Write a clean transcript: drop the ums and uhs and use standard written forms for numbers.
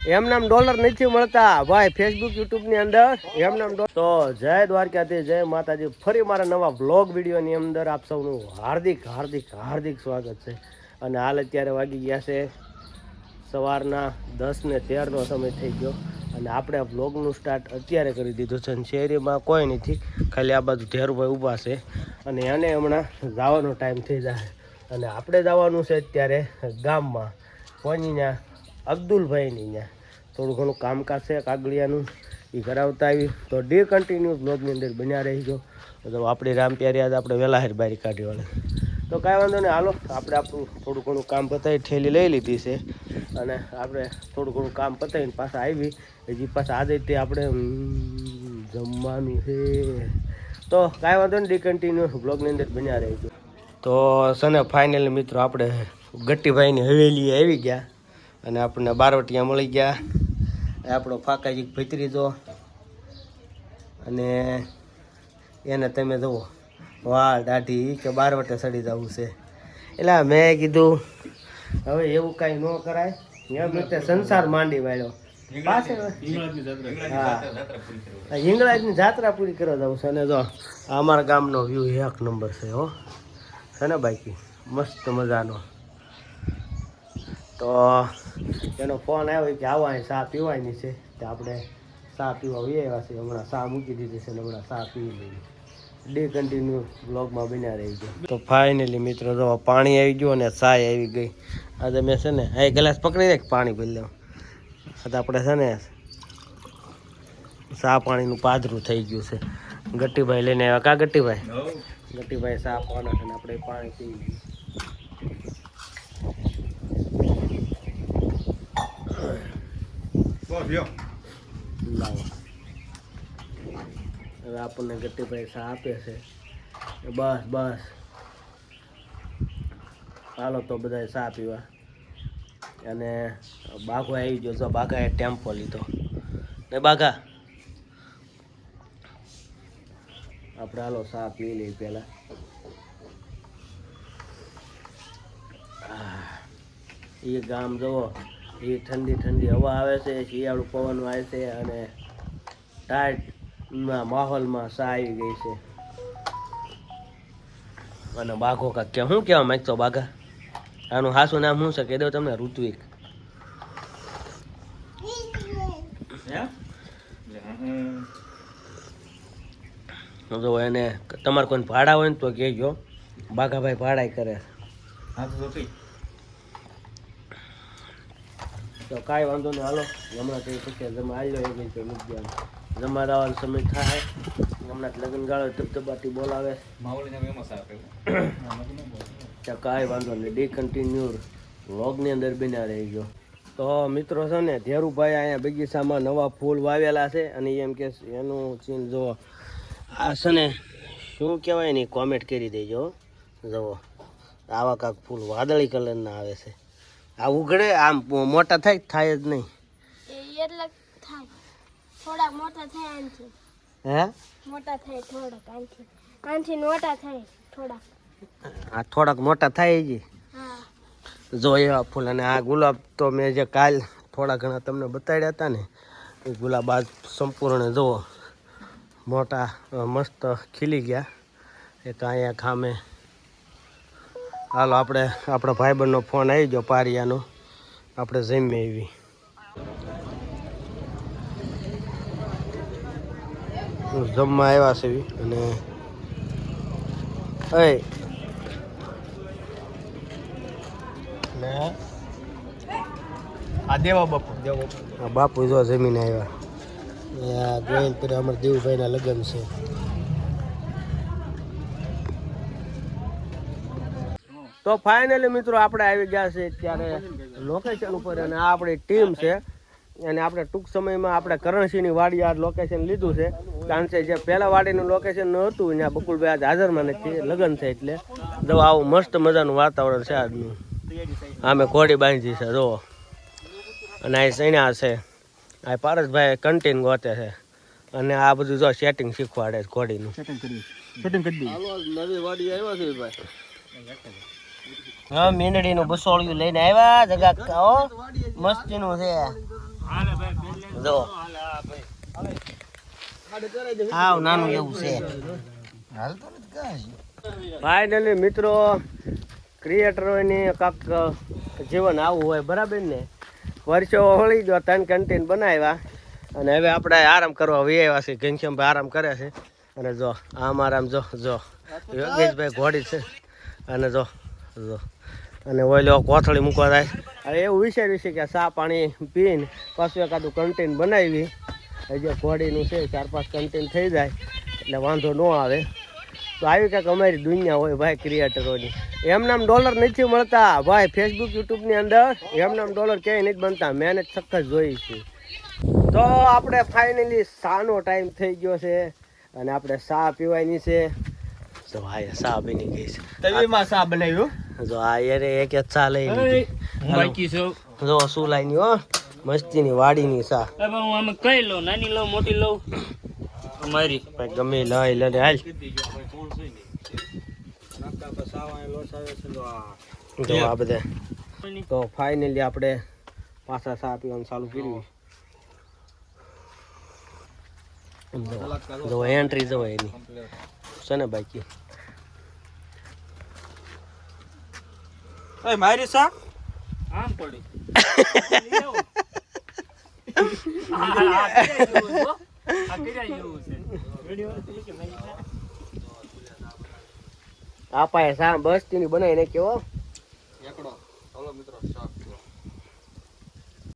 એમ નામ ડોલર નથી મળતા ભાઈ ફેસબુક યુટ્યુબ ની અંદર એમ નામ તો જય દ્વારકાથી જય માતાજી ફરી મારા નવા વ્લોગ વિડીયો ની અંદર આપ સૌનું હાર્દિક હાર્દિક હાર્દિક સ્વાગત છે અને હાલ અત્યારે વાગી ગયા છે સવારના 10:13 નો સમય થઈ ગયો અને આપણે આ વ્લોગનું સ્ટાર્ટ અત્યારે કરી દીધું છે અને શેરીમાં કોઈ નથી ખાલી આ બાજુ ધેરુભાઈ ઊભા છે અને એને હમણાં જવાનો ટાઈમ થઈ જાય અને આપણે જવાનું છે અત્યારે ગામમાં કોઈના અબ્દુલભાઈની ત્યાં થોડું ઘણું કામકાજ છે કાગળિયાનું એ કરાવતા આવી તો કન્ટિન્યુ બ્લોગની અંદર બન્યા રહીજો તો આપણી રામ પ્યારી આજ આપણે વહેલા હાર બારી કાઢી વાળે તો કાંઈ વાંધો નહીં હાલો આપણે આપણું થોડું ઘણું કામ પતાવી ઠેલી લઈ લીધી છે અને આપણે થોડું ઘણું કામ પતાવીને પાછા આવી હજી પાછા આજે તે આપણે જમવાનું છે તો કાંઈ વાંધો નહીં કન્ટિન્યુ બ્લોગની અંદર બન્યા રહીજો તો સને ફાઇનલી મિત્રો આપણે ગટ્ટીભાઈની હવેલી આવી ગયા અને આપણને બારવટિયા મળી ગયા આપણો ફાકાજી ભત્રીજો અને એને તમે જુઓ વાહ દાઢી કે બારવટે સડી જવું છે એટલે મેં કીધું હવે એવું કાંઈ ન કરાય એમ રીતે સંસાર માંડી વાળ્યો પાસે હા હિંગળાજની જાત્રા પૂરી કરવા જવું છે અને જો અમારા ગામનો વ્યૂ 1 નંબર છે હો છે ને બાકી મસ્ત મજાનો તો એનો ફોન આવ્યો કે આવો અહીં ચા પીવાની છે તો આપણે ચા પીવા આવ્યા છે હમણાં ચા મૂકી દીધી છે ને હમણાં ચા પી લઈએ કન્ટિન્યુ બ્લોગમાં બન્યા રહી ગયો તો ફાઇનલી મિત્રો જો પાણી આવી ગયું અને ચાય આવી ગઈ આજે મેં છે ને આ ગ્લાસ પકડી દે પાણી પી લેવું તો આપણે છે ને ચા પાણીનું પાદરું થઈ ગયું છે ગટ્ટીભાઈ લઈને આવ્યા કા ગટ્ટીભાઈ ચા પાના છે ને આપણે પાણી પી લઈએ લાવો હવે આપણને ગટ્ટીભાઈ ચા આપે છે બસ બસ હાલો તો બધા ચા પીવા અને બાઘો આવી ગયો તો બાઘાએ ટેમ્પો લીધો ને બાઘા આપણે હાલો ચા પી લઈએ પહેલાં એ ગામ જુઓ એ ઠંડી ઠંડી હવા આવે છે શિયાળું પવન આવે છે અને ટાઈટના માહોલમાં ચા આવી ગઈ છે અને બાઘો કાંક કે શું કહેવા માંગતો બાઘા આનું હાસું નામ શું છે કહી દઉં તમને ઋત્વિક જો એને તમારે કોઈ ભાડા હોય ને તો કહેજો બાઘાભાઈ ભાડા કરે તો કાંઈ વાંધો નહીં હાલો હમણાં કઈ પછી જમા આવ્યો એ ગઈ મૂકી જમા આવવાનો સમય થાય હમણાં લગ્ન ગાળો ધબધબાટી બોલાવે તો કાંઈ વાંધો નહીં કન્ટિન્યુ વ્લોગની અંદર બન્યા રહી ગયો તો મિત્રો છે ને ધેરુભાઈ અહીંયા બગીચામાં નવા ફૂલ વાવેલા છે અને એમ કે એનું ચીન જો આ છે ને શું કહેવાય ને કોમેન્ટ કરી દેજો જુઓ આવા કાંક ફૂલ વાદળી કલરના આવે છે આ ઉઘડે આમ મોટા થાય જ નહીં એટલે થાય થોડાક મોટા થાય આનથી હે મોટા થાય થોડાક આનથી મોટા થાય થોડાક આ થોડાક મોટા થાય જ હા જો એવા ફૂલ અને આ ગુલાબ તો મેં જે કાલ થોડા ઘણા તમને બતાડ્યા હતા ને એ ગુલાબ આજ સંપૂર્ણ જુઓ મોટા મસ્ત ખીલી ગયા એક અહીંયા ખામે હાલો આપણે આપણા ભાઈબંધનો ફોન આવી ગયો પારિયાનો આપણે જમીએ એવી જમવા આવ્યા છે અને આ દેવા બાપુ જો જમીને આવ્યા ગોવિંદ પર અમારા દેવુભાઈના લગ્ન છે તો ફાઇનલી મિત્રો આપણે આવી ગયા છે ત્યારે લોકેશન ઉપર અને આ આપણી ટીમ છે અને આપણે ટૂંક સમયમાં આપણે કરણસિંહની વાડી આ લોકેશન લીધું છે કારણ કે જે પહેલા વાડીનું લોકેશન ન હતું ત્યાં બકુલભાઈ આજ હાજરમાં નથી લગ્ન છે એટલે જો આવું મસ્ત મજાનું વાતાવરણ છે આજનું આમે ઘોડી બાંધી છે જો અને આ સૈણા છે આ પારસભાઈ કન્ટીન ગોતે છે અને આ બધું જો સેટિંગ શીખવાડે છે ઘોડીનું નવી વાડી આવ્યા છે ભાઈ હા મીંડળીનું બસોળિયું લઈને આવ્યા જગા ખાઓ મસ્તીનું છે જો હાવ નાનું એવું છે ફાઇનલી મિત્રો ક્રિએટરોની કાંક જીવન આવું હોય બરાબર ને વર્ષો હોળી જો 3 કન્ટેન્ટ બનાવ્યા અને હવે આપણે આરામ કરવા વહી આવ્યા છે ઘનશ્યામભાઈ આરામ કરે છે અને જો આમ આરામ જો યોગેશભાઈ ઘોડી છે અને જો અને ઓઈલો કોથળી મૂકવા જાય હવે એવું વિચાર્યું છે કે ચા પાણી પીને પાછું એકાદું કન્ટેન્ટ બનાવી હજી ઘોડીનું છે 4-5 કન્ટેન્ટ થઈ જાય એટલે વાંધો ન આવે તો આવી કંઈક અમારી દુનિયા હોય ભાઈ ક્રિએટરોની એમનામ ડોલર નથી મળતા ભાઈ ફેસબુક યુટ્યુબની અંદર એમનામ ડોલર ક્યાંય નથી બનતા મહેનત સખત જોઈ છે તો આપણે ફાઇનલી શાનો ટાઈમ થઈ ગયો છે અને આપણે ચા પીવાની છે તો ભાઈ ચા બની ગઈ છે તવીમાં ચા બનાવ્યો જો આ યાર એક જ ચા લઈ લીધી બાકી છે જો શું લાઈની હો મસ્તીની વાડીની ચા હવે હું આમાં કઈ લઉં નાની લઉં મોટી લઉં અમારી ભાઈ ગમે લઈ લે હાલ જો આ બધા તો ફાઇનલી આપણે પાછા ચા પીવાનું ચાલુ કર્યું જો એન્ટ્રી જો એની છે ને બાકી મારી સા આમ પડી આપાએ સા બસ તેની બનાવીને કેવો